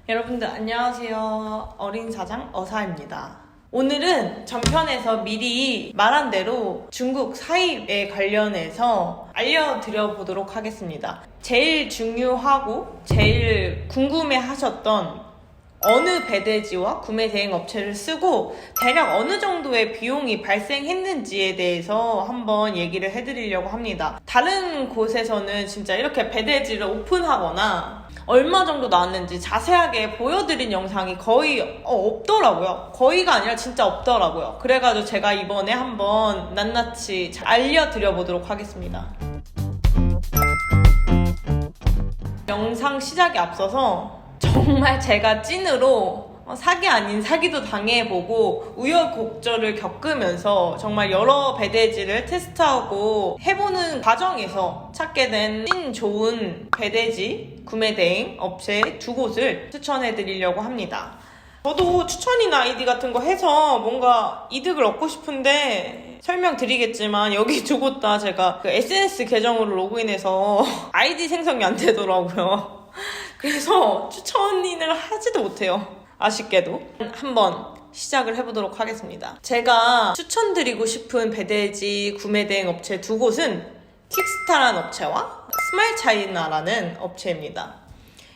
여러분들 안녕하세요. 어린 사장 어사입니다. 오늘은 전편에서 미리 말한 대로 중국 사입에 관련해서 알려드려 보도록 하겠습니다. 제일 중요하고 제일 궁금해 하셨던 어느 배대지와 구매 대행 업체를 쓰고 대략 어느 정도의 비용이 발생했는지에 대해서 한번 얘기를 해드리려고 합니다. 다른 곳에서는 진짜 이렇게 배대지를 오픈하거나 얼마 정도 나왔는지 자세하게 보여드린 영상이 거의 없더라고요. 거의가 아니라 진짜 없더라고요. 그래가지고 제가 이번에 한번 낱낱이 알려드려 보도록 하겠습니다. 영상 시작에 앞서서 정말 제가 찐으로 사기 아닌 사기도 당해보고 우여곡절을 겪으면서 정말 여러 배대지를 테스트하고 해보는 과정에서 찾게 된 찐 좋은 배대지 구매 대행 업체 두 곳을 추천해드리려고 합니다. 저도 추천이나 아이디 같은 거 해서 뭔가 이득을 얻고 싶은데 설명드리겠지만 여기 두 곳 다 제가 그 SNS 계정으로 로그인해서 아이디 생성이 안 되더라고요. 그래서 추천을 하지도 못해요. 아쉽게도. 한번 시작을 해보도록 하겠습니다. 제가 추천드리고 싶은 배대지 구매 대행 업체 두 곳은 킥스타라는 업체와 스마일차이나라는 업체입니다.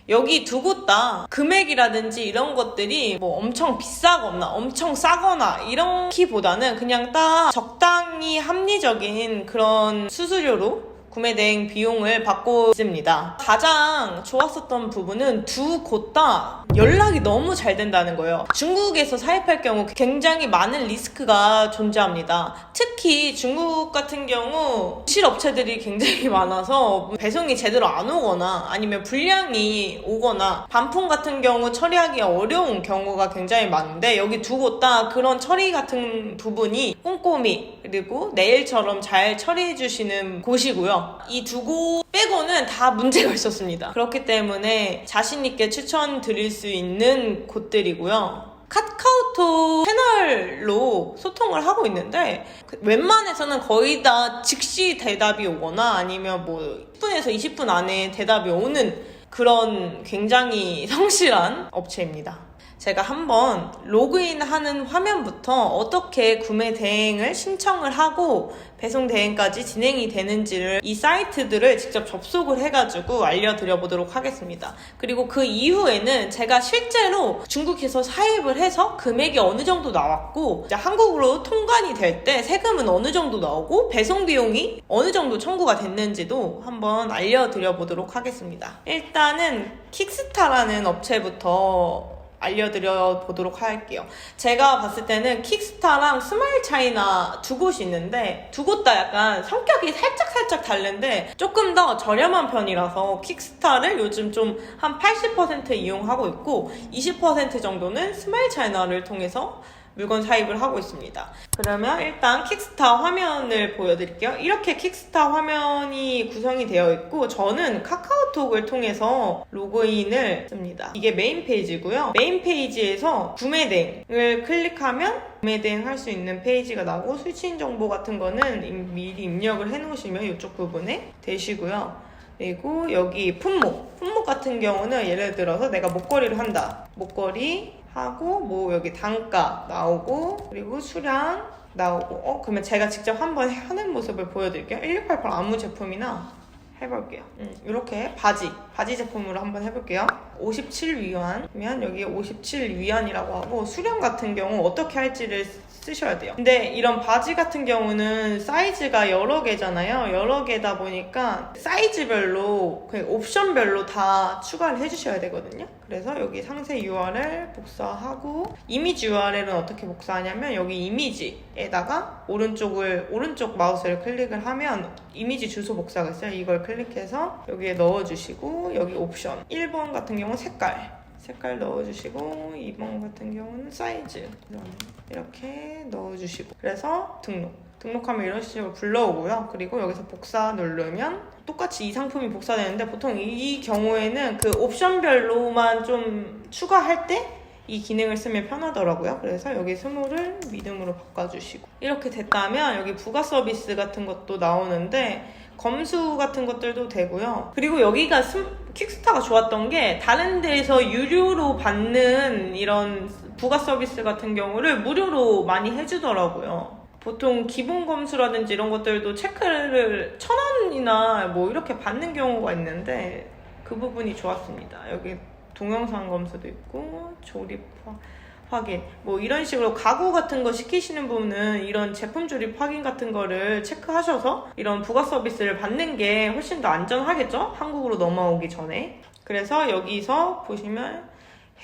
여기 두 곳 다 금액이라든지 이런 것들이 뭐 엄청 비싸거나 엄청 싸거나 이렇기보다는 그냥 딱 적당히 합리적인 그런 수수료로 구매 대행 비용을 받고 있습니다. 가장 좋았었던 부분은 두 곳 다 연락이 너무 잘 된다는 거예요. 중국에서 사입할 경우 굉장히 많은 리스크가 존재합니다. 특히 중국 같은 경우 실업체들이 굉장히 많아서 배송이 제대로 안 오거나 아니면 불량이 오거나 반품 같은 경우 처리하기 어려운 경우가 굉장히 많은데 여기 두 곳 다 그런 처리 같은 부분이 꼼꼼히 그리고 내일처럼 잘 처리해 주시는 곳이고요. 이 두 곳 빼고는 다 문제가 있었습니다. 그렇기 때문에 자신있게 추천드릴 수 있는 곳들이고요. 카카오톡 채널로 소통을 하고 있는데 웬만해서는 거의 다 즉시 대답이 오거나 아니면 뭐 10분에서 20분 안에 대답이 오는 그런 굉장히 성실한 업체입니다. 제가 한번 로그인하는 화면부터 어떻게 구매 대행을 신청을 하고 배송 대행까지 진행이 되는지를 이 사이트들을 직접 접속을 해가지고 알려드려 보도록 하겠습니다. 그리고 그 이후에는 제가 실제로 중국에서 사입을 해서 금액이 어느 정도 나왔고 이제 한국으로 통관이 될 때 세금은 어느 정도 나오고 배송 비용이 어느 정도 청구가 됐는지도 한번 알려드려 보도록 하겠습니다. 일단은 킥스타라는 업체부터 알려드려 보도록 할게요. 제가 봤을 때는 킥스타랑 스마일차이나 두 곳이 있는데 두 곳 다 약간 성격이 살짝 다른데 조금 더 저렴한 편이라서 킥스타를 요즘 좀 한 80% 이용하고 있고 20% 정도는 스마일차이나를 통해서 물건 사입을 하고 있습니다. 그러면 일단 킥스타 화면을 보여드릴게요. 이렇게 킥스타 화면이 구성이 되어 있고 저는 카카오톡을 통해서 로그인을 씁니다. 이게 메인 페이지고요. 메인 페이지에서 구매 대행을 클릭하면 구매 대행 할 수 있는 페이지가 나오고 수취인 정보 같은 거는 미리 입력을 해 놓으시면 이쪽 부분에 되시고요. 그리고 여기 품목 같은 경우는 예를 들어서 내가 목걸이를 한다. 목걸이 하고 뭐 여기 단가 나오고 그리고 수량 나오고 그러면 제가 직접 한번 하는 모습을 보여드릴게요. 1688 아무 제품이나 해볼게요. 이렇게 바지 제품으로 한번 해볼게요. 57위안이면 여기 57위안이라고 하고 수량 같은 경우 어떻게 할지를 쓰셔야 돼요. 근데 이런 바지 같은 경우는 사이즈가 여러 개잖아요. 여러 개다 보니까 사이즈별로 옵션별로 다 추가를 해주셔야 되거든요. 그래서 여기 상세 URL 복사하고 이미지 URL은 어떻게 복사하냐면 여기 이미지에다가 오른쪽 마우스를 클릭을 하면 이미지 주소 복사가 있어요. 이걸 클릭해서 여기에 넣어주시고 여기 옵션 1번 같은 경우는 색깔 넣어주시고 2번 같은 경우는 사이즈 이렇게 넣어주시고 그래서 등록하면 이런 식으로 불러오고요. 그리고 여기서 복사 누르면 똑같이 이 상품이 복사되는데 보통 이 경우에는 그 옵션별로만 좀 추가할 때 이 기능을 쓰면 편하더라고요. 그래서 여기 스몰을 미디움으로 바꿔주시고 이렇게 됐다면 여기 부가 서비스 같은 것도 나오는데 검수 같은 것들도 되고요. 그리고 여기가 킥스타가 좋았던 게 다른 데에서 유료로 받는 이런 부가 서비스 같은 경우를 무료로 많이 해주더라고요. 보통 기본 검수라든지 이런 것들도 체크를 1,000원이나 뭐 이렇게 받는 경우가 있는데 그 부분이 좋았습니다. 여기 동영상 검수도 있고 조립 확인 뭐 이런 식으로 가구 같은 거 시키시는 분은 이런 제품 조립 확인 같은 거를 체크하셔서 이런 부가 서비스를 받는 게 훨씬 더 안전하겠죠? 한국으로 넘어오기 전에. 그래서 여기서 보시면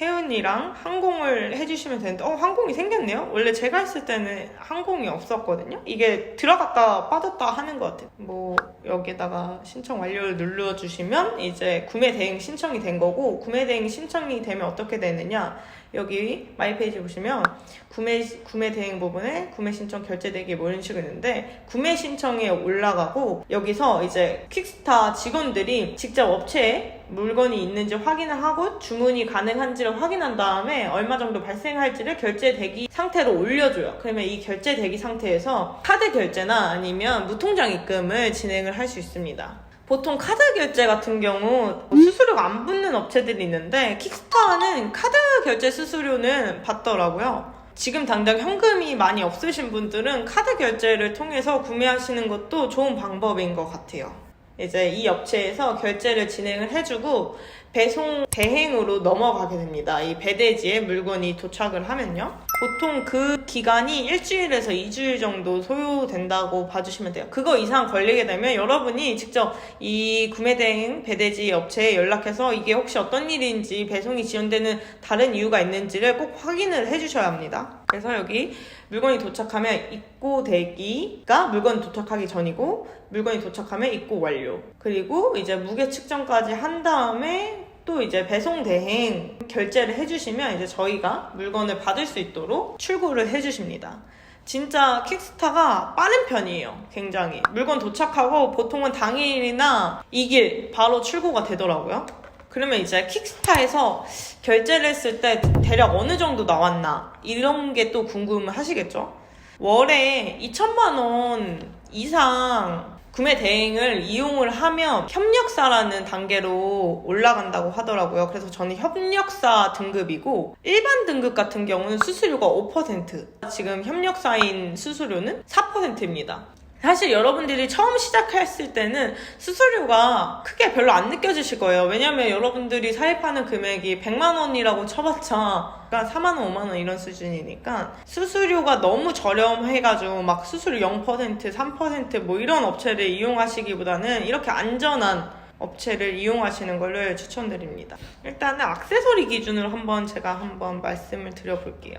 혜은이랑 항공을 해주시면 되는데 항공이 생겼네요? 원래 제가 했을 때는 항공이 없었거든요? 이게 들어갔다 빠졌다 하는 것 같아요. 뭐 여기다가 신청 완료를 눌러주시면 이제 구매 대행 신청이 된 거고, 구매 대행 신청이 되면 어떻게 되느냐, 여기 마이 페이지 보시면 구매 대행 부분에 구매 신청 결제되기 뭐 이런 식으로 있는데, 구매 신청에 올라가고 여기서 이제 퀵스타 직원들이 직접 업체에 물건이 있는지 확인을 하고 주문이 가능한지를 확인한 다음에 얼마 정도 발생할지를 결제 대기 상태로 올려줘요. 그러면 이 결제 대기 상태에서 카드 결제나 아니면 무통장 입금을 진행을 할 수 있습니다. 보통 카드 결제 같은 경우 수수료가 안 붙는 업체들이 있는데 킥스타는 카드 결제 수수료는 받더라고요. 지금 당장 현금이 많이 없으신 분들은 카드 결제를 통해서 구매하시는 것도 좋은 방법인 것 같아요. 이제 이 업체에서 결제를 진행을 해주고 배송 대행으로 넘어가게 됩니다. 이 배대지에 물건이 도착을 하면요. 보통 그 기간이 일주일에서 2주일 정도 소요된다고 봐주시면 돼요. 그거 이상 걸리게 되면 여러분이 직접 이 구매대행 배대지 업체에 연락해서 이게 혹시 어떤 일인지 배송이 지연되는 다른 이유가 있는지를 꼭 확인을 해주셔야 합니다. 그래서 여기 물건이 도착하면 입고 대기가 물건 도착하기 전이고, 물건이 도착하면 입고 완료, 그리고 이제 무게 측정까지 한 다음에 또 이제 배송 대행 결제를 해주시면 이제 저희가 물건을 받을 수 있도록 출고를 해주십니다. 진짜 킥스타가 빠른 편이에요. 굉장히. 물건 도착하고 보통은 당일이나 2일 바로 출고가 되더라고요. 그러면 이제 킥스타에서 결제를 했을 때 대략 어느 정도 나왔나 이런 게 또 궁금하시겠죠? 월에 2천만 원 이상 구매 대행을 이용을 하면 협력사라는 단계로 올라간다고 하더라고요. 그래서 저는 협력사 등급이고, 일반 등급 같은 경우는 수수료가 5%, 지금 협력사인 수수료는 4%입니다. 사실 여러분들이 처음 시작했을 때는 수수료가 크게 별로 안 느껴지실 거예요. 왜냐면 여러분들이 사입하는 금액이 100만 원이라고 쳐봤자 4만 원, 5만 원 이런 수준이니까 수수료가 너무 저렴해가지고 막 수수료 0%, 3% 뭐 이런 업체를 이용하시기보다는 이렇게 안전한 업체를 이용하시는 것을 추천드립니다. 일단은 액세서리 기준으로 제가 한번 말씀을 드려볼게요.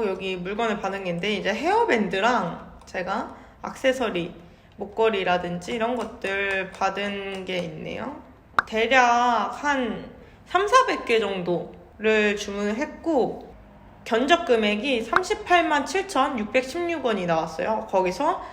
여기 물건을 받은 게 있는데, 이제 헤어밴드랑 제가 액세서리, 목걸이라든지 이런 것들 받은 게 있네요. 대략 한 3,400개 정도를 주문을 했고, 견적 금액이 387만 7,616원이 나왔어요. 거기서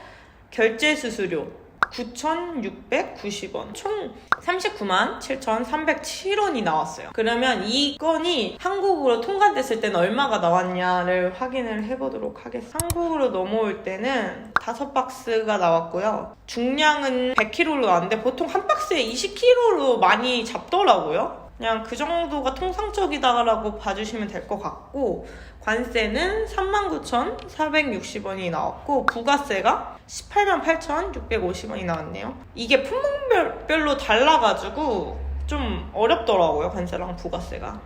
결제 수수료 9,690원, 총 39만 7,307원이 나왔어요. 그러면 이 건이 한국으로 통관됐을 때는 얼마가 나왔냐를 확인을 해보도록 하겠습니다. 한국으로 넘어올 때는 5박스가 나왔고요. 중량은 100kg로 나왔는데 보통 한 박스에 20kg로 많이 잡더라고요. 그냥 그 정도가 통상적이다라고 봐주시면 될 것 같고, 관세는 39,460원이 나왔고, 부가세가 18만 8,650원이 나왔네요. 이게 품목별로 달라가지고 좀 어렵더라고요, 관세랑 부가세가.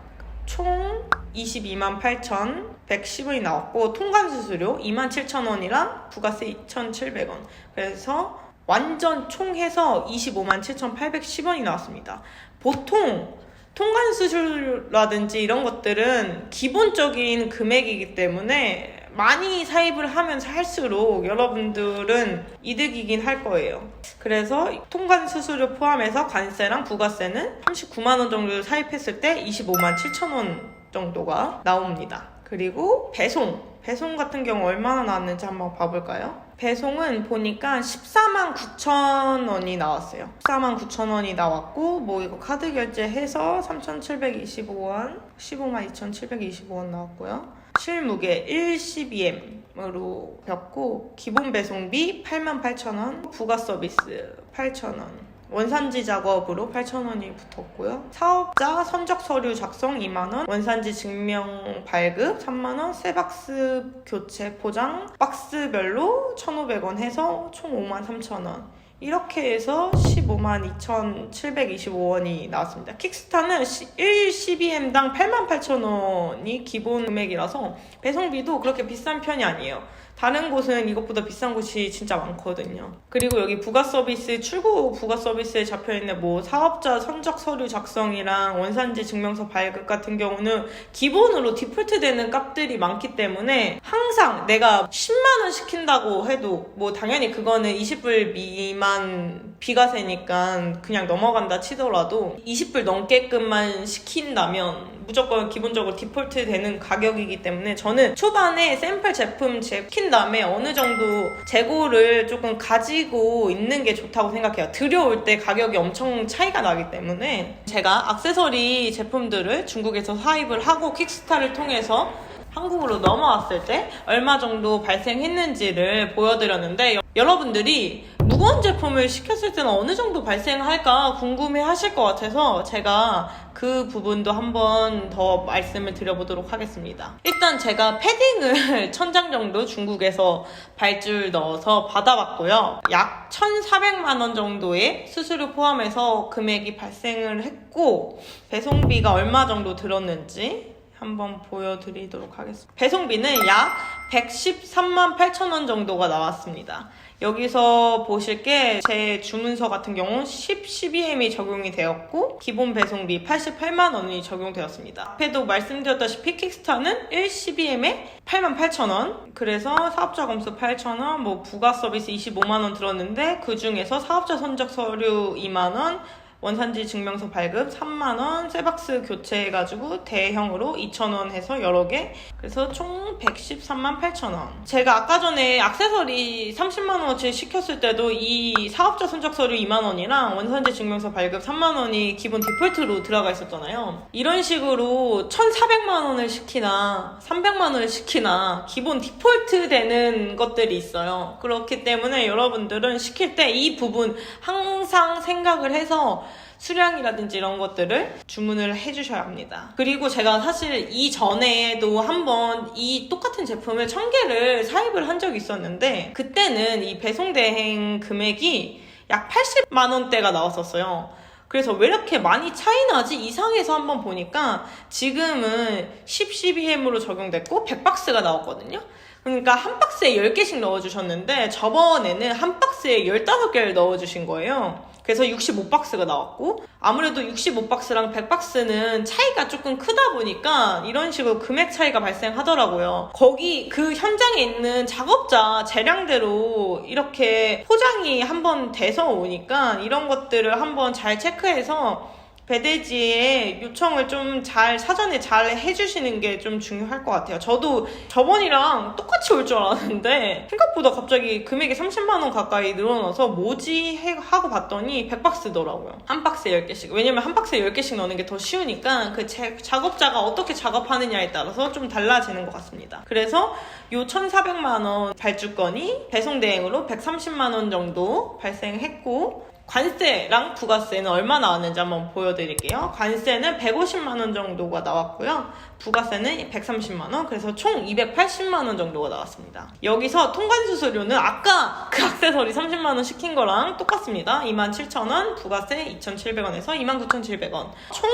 총 22만 8,110원이 나왔고, 통관수수료 27,000원이랑 부가세 2,700원. 그래서 완전 총 해서 25만 7,810원이 나왔습니다. 보통 통관수수료라든지 이런 것들은 기본적인 금액이기 때문에 많이 사입을 하면 할수록 여러분들은 이득이긴 할 거예요. 그래서 통관수수료 포함해서 관세랑 부가세는 39만 원 정도 사입했을 때 25만 7천 원 정도가 나옵니다. 그리고 배송 같은 경우 얼마나 나왔는지 한번 봐볼까요? 배송은 보니까 149,000원이 나왔어요. 149,000원이 나왔고 뭐 이거 카드 결제해서 3,725원, 152,725원 나왔고요. 실무게 112M으로 였고 기본 배송비 88,000원, 부가 서비스 8,000원, 원산지 작업으로 8,000원이 붙었고요. 사업자 선적 서류 작성 2만원, 원산지 증명 발급 3만원, 새 박스 교체 포장 박스별로 1,500원 해서 총 53,000원. 이렇게 해서 152,725원이 나왔습니다. 킥스타는 112M당 88,000원이 기본 금액이라서 배송비도 그렇게 비싼 편이 아니에요. 다른 곳은 이것보다 비싼 곳이 진짜 많거든요. 그리고 여기 부가 서비스, 출고 부가 서비스에 잡혀있는 뭐 사업자 선적 서류 작성이랑 원산지 증명서 발급 같은 경우는 기본으로 디폴트 되는 값들이 많기 때문에 항상 내가 10만원 시킨다고 해도 뭐 당연히 그거는 20불 미만 비과세니까 그냥 넘어간다 치더라도 20불 넘게끔만 시킨다면 무조건 기본적으로 디폴트 되는 가격이기 때문에 저는 초반에 샘플 제품 시킨 다음에 어느 정도 재고를 조금 가지고 있는 게 좋다고 생각해요. 들여올 때 가격이 엄청 차이가 나기 때문에 제가 액세서리 제품들을 중국에서 사입을 하고 킥스타를 통해서 한국으로 넘어왔을 때 얼마 정도 발생했는지를 보여드렸는데 여러분들이 무거운 제품을 시켰을 때는 어느 정도 발생할까 궁금해 하실 것 같아서 제가 그 부분도 한번 더 말씀을 드려보도록 하겠습니다. 일단 제가 패딩을 1000장 정도 중국에서 발주를 넣어서 받아봤고요. 약 1,400만원 정도의 수수료 포함해서 금액이 발생을 했고 배송비가 얼마 정도 들었는지 한번 보여드리도록 하겠습니다. 배송비는 약 113만 8천원 정도가 나왔습니다. 여기서 보실 게 제 주문서 같은 경우는 12M이 적용이 되었고 기본 배송비 88만 원이 적용되었습니다. 앞에도 말씀드렸다시피 킥스타는 112M에 8만 8천 원, 그래서 사업자 검수 8천 원, 뭐 부가 서비스 25만 원 들었는데 그 중에서 사업자 선적 서류 2만 원, 원산지 증명서 발급 3만원, 쇠박스 교체해가지고 대형으로 2,000원 해서 여러 개, 그래서 총 113만 8천원. 제가 아까 전에 액세서리 30만원어치 시켰을 때도 이 사업자 선적 서류 2만원이랑 원산지 증명서 발급 3만원이 기본 디폴트로 들어가 있었잖아요. 이런 식으로 1,400만원을 시키나 300만원을 시키나 기본 디폴트 되는 것들이 있어요. 그렇기 때문에 여러분들은 시킬 때 이 부분 항상 생각을 해서 수량이라든지 이런 것들을 주문을 해주셔야 합니다. 그리고 제가 사실 이전에도 한번 이 똑같은 제품을 1000개를 사입을 한 적이 있었는데 그때는 이 배송대행 금액이 약 80만원대가 나왔었어요. 그래서 왜 이렇게 많이 차이 나지? 이상해서 한번 보니까 지금은 12M으로 적용됐고 100박스가 나왔거든요. 그러니까 한 박스에 10개씩 넣어주셨는데 저번에는 한 박스에 15개를 넣어주신 거예요. 그래서 65박스가 나왔고 아무래도 65박스랑 100박스는 차이가 조금 크다 보니까 이런 식으로 금액 차이가 발생하더라고요. 거기 그 현장에 있는 작업자 재량대로 이렇게 포장이 한번 돼서 오니까 이런 것들을 한번 잘 체크해서 배대지에 요청을 좀 사전에 잘 해주시는 게 좀 중요할 것 같아요. 저도 저번이랑 똑같이 올 줄 알았는데 생각보다 갑자기 금액이 30만원 가까이 늘어나서 뭐지 하고 봤더니 100박스더라고요. 한 박스에 10개씩. 왜냐면 한 박스에 10개씩 넣는 게 더 쉬우니까 그 작업자가 어떻게 작업하느냐에 따라서 좀 달라지는 것 같습니다. 그래서 요 1,400만원 발주건이 배송대행으로 130만원 정도 발생했고 관세랑 부가세는 얼마 나왔는지 한번 보여드릴게요. 관세는 150만원 정도가 나왔고요. 부가세는 130만원, 그래서 총 280만원 정도가 나왔습니다. 여기서 통관수수료는 아까 그 액세서리 30만원 시킨 거랑 똑같습니다. 27,000원, 부가세 2,700원에서 29,700원. 총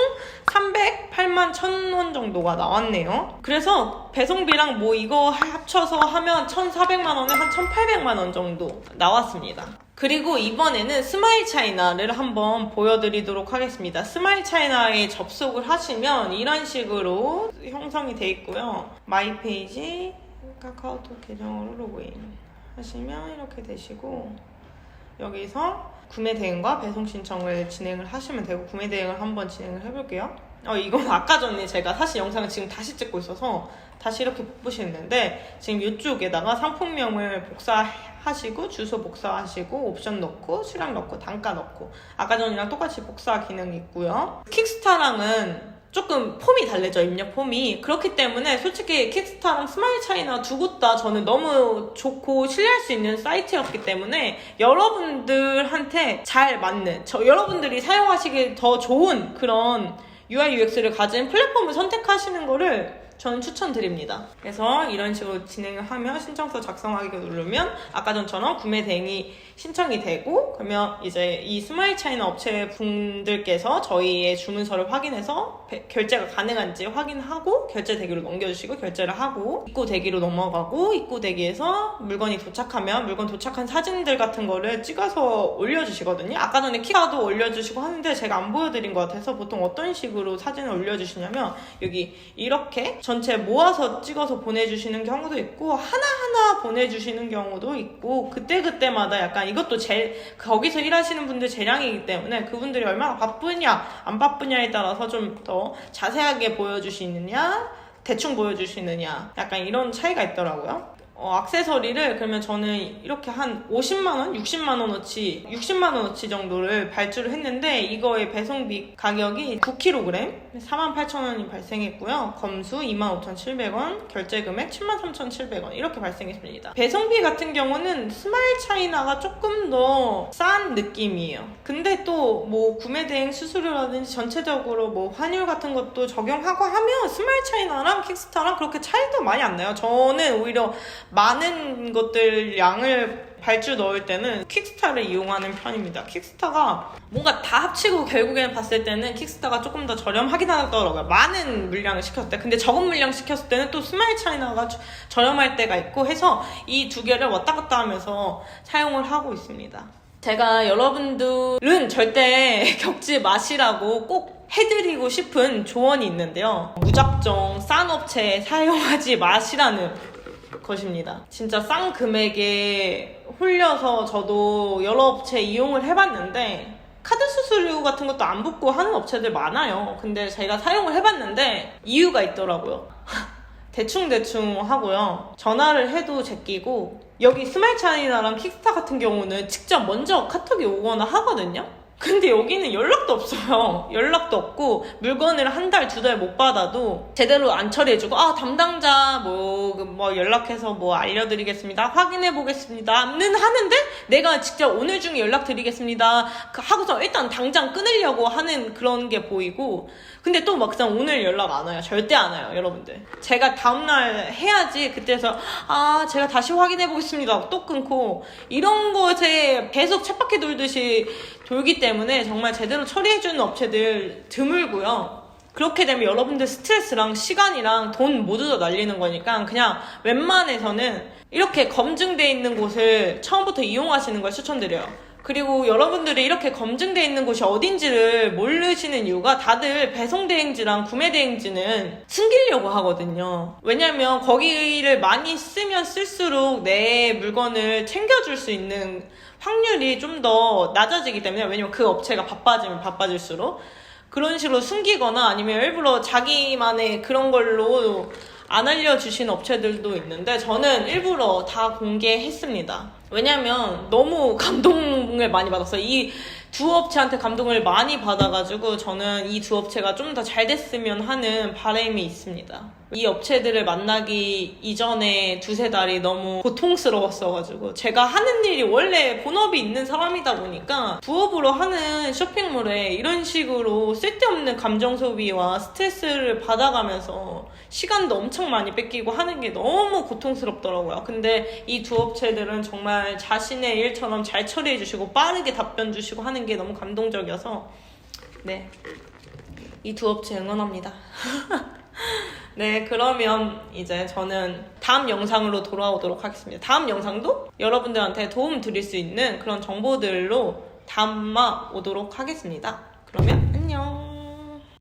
308만 1,000원 정도가 나왔네요. 그래서 배송비랑 뭐 이거 합쳐서 하면 1,400만원에 한 1,800만원 정도 나왔습니다. 그리고 이번에는 스마일 차이나를 한번 보여드리도록 하겠습니다. 스마일 차이나에 접속을 하시면 이런 식으로 형성이 되어 있고요. 마이 페이지, 카카오톡 계정으로 로그인 하시면 이렇게 되시고 여기서 구매 대행과 배송 신청을 진행을 하시면 되고 구매 대행을 한번 진행을 해볼게요. 이건 아까 전에 제가 사실 영상을 지금 다시 찍고 있어서 다시 이렇게 보시는데, 지금 이쪽에다가 상품명을 복사하시고 주소 복사하시고 옵션 넣고 수량 넣고 단가 넣고 아까 전이랑 똑같이 복사 기능이 있고요. 킥스타랑은 조금 폼이 달라져, 입력 폼이. 그렇기 때문에 솔직히 킥스타랑 스마일 차이나 두 곳 다 저는 너무 좋고 신뢰할 수 있는 사이트였기 때문에 여러분들한테 잘 맞는, 여러분들이 사용하시기 더 좋은 그런 UI UX를 가진 플랫폼을 선택하시는 거를 저는 추천드립니다. 그래서 이런 식으로 진행을 하면 신청서 작성하기 누르면 아까 전처럼 구매 대행이 신청이 되고, 그러면 이제 이 스마일 차이나 업체 분들께서 저희의 주문서를 확인해서 결제가 가능한지 확인하고 결제 대기로 넘겨주시고 결제를 하고 입고 대기로 넘어가고, 입고 대기에서 물건이 도착하면 물건 도착한 사진들 같은 거를 찍어서 올려주시거든요. 아까 전에 키카도 올려주시고 하는데 제가 안 보여드린 것 같아서 보통 어떤 식으로 사진을 올려주시냐면 여기 이렇게 전체 모아서 찍어서 보내주시는 경우도 있고 하나하나 보내주시는 경우도 있고, 그때그때마다 약간 이것도 거기서 일하시는 분들 재량이기 때문에 그분들이 얼마나 바쁘냐 안 바쁘냐에 따라서 좀 더 자세하게 보여주시느냐 대충 보여주시느냐 약간 이런 차이가 있더라고요. 액세서리를 그러면 저는 이렇게 한 50만원, 60만원어치, 60만원어치 정도를 발주를 했는데 이거의 배송비 가격이 9kg 48,000원이 발생했고요. 검수 25,700원, 결제금액 73,700원 이렇게 발생했습니다. 배송비 같은 경우는 스마일 차이나가 조금 더 싼 느낌이에요. 근데 또 뭐 구매대행 수수료라든지 전체적으로 뭐 환율 같은 것도 적용하고 하면 스마일 차이나랑 킥스타랑 그렇게 차이도 많이 안 나요. 저는 오히려 많은 것들 양을 발주 넣을 때는 킥스타를 이용하는 편입니다. 킥스타가 뭔가 다 합치고 결국에는 봤을 때는 킥스타가 조금 더 저렴하긴 하더라고요. 많은 물량을 시켰을 때. 근데 적은 물량 시켰을 때는 또 스마일 차이나가 저렴할 때가 있고 해서 이 두 개를 왔다 갔다 하면서 사용을 하고 있습니다. 제가 여러분들은 절대 겪지 마시라고 꼭 해드리고 싶은 조언이 있는데요. 무작정 싼 업체 사용하지 마시라는 것입니다. 진짜 싼 금액에 홀려서 저도 여러 업체 이용을 해봤는데 카드 수수료 같은 것도 안 붙고 하는 업체들 많아요. 근데 제가 사용을 해봤는데 이유가 있더라고요. 대충 하고요. 전화를 해도 제끼고, 여기 스마일 차이나랑 킥스타 같은 경우는 직접 먼저 카톡이 오거나 하거든요. 근데 여기는 연락도 없어요. 연락도 없고 물건을 한 달, 두 달 못 받아도 제대로 안 처리해주고 담당자 뭐 연락해서 뭐 알려드리겠습니다, 확인해보겠습니다는 하는데 내가 직접 오늘 중에 연락드리겠습니다 하고서 일단 당장 끊으려고 하는 그런 게 보이고, 근데 또 막상 오늘 연락 안 와요. 절대 안 와요, 여러분들. 제가 다음날 해야지 그때서 제가 다시 확인해보겠습니다 또 끊고, 이런 것에 계속 쳇바퀴 돌듯이 돌기 때문에 정말 제대로 처리해주는 업체들 드물고요. 그렇게 되면 여러분들 스트레스랑 시간이랑 돈 모두 다 날리는 거니까 그냥 웬만해서는 이렇게 검증돼 있는 곳을 처음부터 이용하시는 걸 추천드려요. 그리고 여러분들이 이렇게 검증돼 있는 곳이 어딘지를 모르시는 이유가 다들 배송대행지랑 구매대행지는 숨기려고 하거든요. 왜냐면 거기를 많이 쓰면 쓸수록 내 물건을 챙겨줄 수 있는 확률이 좀 더 낮아지기 때문에, 왜냐면 그 업체가 바빠지면 바빠질수록 그런 식으로 숨기거나 아니면 일부러 자기만의 그런 걸로 안 알려주신 업체들도 있는데 저는 일부러 다 공개했습니다. 왜냐면 너무 감동을 많이 받았어요. 이 두 업체한테 감동을 많이 받아가지고 저는 이 두 업체가 좀 더 잘 됐으면 하는 바람이 있습니다. 이 업체들을 만나기 이전에 두세 달이 너무 고통스러웠어가지고, 제가 하는 일이 원래 본업이 있는 사람이다 보니까 부업으로 하는 쇼핑몰에 이런 식으로 쓸데없는 감정 소비와 스트레스를 받아가면서 시간도 엄청 많이 뺏기고 하는 게 너무 고통스럽더라고요. 근데 이 두 업체들은 정말 자신의 일처럼 잘 처리해 주시고 빠르게 답변 주시고 하는 게 너무 감동적이어서 네, 이 두 업체 응원합니다. 네, 그러면 이제 저는 다음 영상으로 돌아오도록 하겠습니다. 다음 영상도 여러분들한테 도움 드릴 수 있는 그런 정보들로 담아 오도록 하겠습니다. 그러면